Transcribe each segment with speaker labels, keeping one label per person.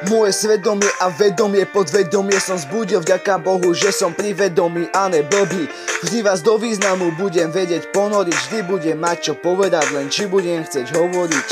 Speaker 1: Moje svedomie a vedomie, podvedomie som zbudil, vďaka Bohu, že som privedomý a ne blbý. Vždy vás do významu budem vedieť ponoriť, vždy budem mať čo povedať, len či budem chcieť hovoriť.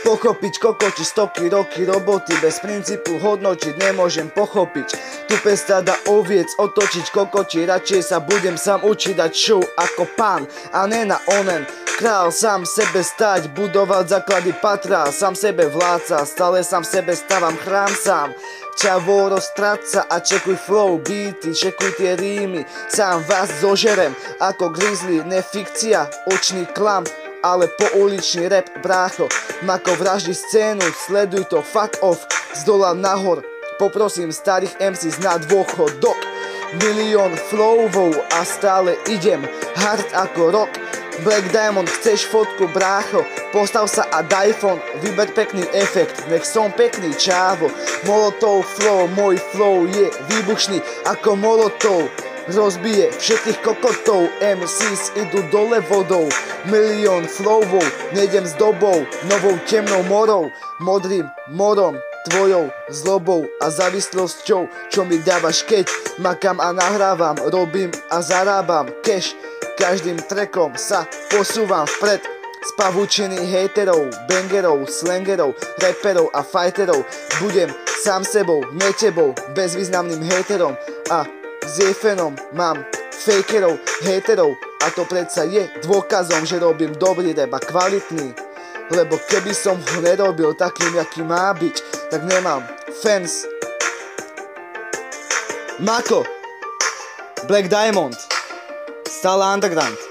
Speaker 1: Pochopiť kokoči, stoky, roky roboty, bez princípu hodnotiť nemôžem pochopiť. Tu pestada oviec otočiť kokoči, radšej sa budem sám učiť dať show ako pán a ne na onen. Král sám sebe stať, budovať základy patrá, sám sebe vládca, stále sám sebe stavam chrám sám. Čavo roztráca a čekuj flow, beaty, čekuj tie rímy, sám vás zožerem ako grizzly, ne fikcia, očný klam, ale pouličný rap, brácho. Mako vraždi scénu, sleduj to, fuck off, z dola nahor. Poprosím starých MCs na dôchodok. Milión flowov a stále idem, hard ako rock. Black Diamond, chceš fotku, brácho? Postav sa a daj fon, vyber pekný efekt, nech som pekný, čávo. Molotov flow, môj flow je výbušný ako molotov. Rozbije všetkých kokotov, MCs idú dole vodou. Milión flowov, nejdem s dobou, novou temnou morou. Modrým morom, tvojou zlobou a závislosťou, čo mi dávaš, keď makám a nahrávam, robím a zarábam cash. Každým trackom sa posúvam vpred z pavučiny hejterov, bangerov, slangerov, rapperov a fighterov. Budem sám sebou, ne tebou, bezvýznamným hejterom a s jefenom mám fakerov, hejterov. A to predsa je dôkazom, že robím dobrý rap a kvalitný. Lebo keby som ho nerobil takým, jaký má byť, tak nemám fans. Mako, Black Diamond, stále underground.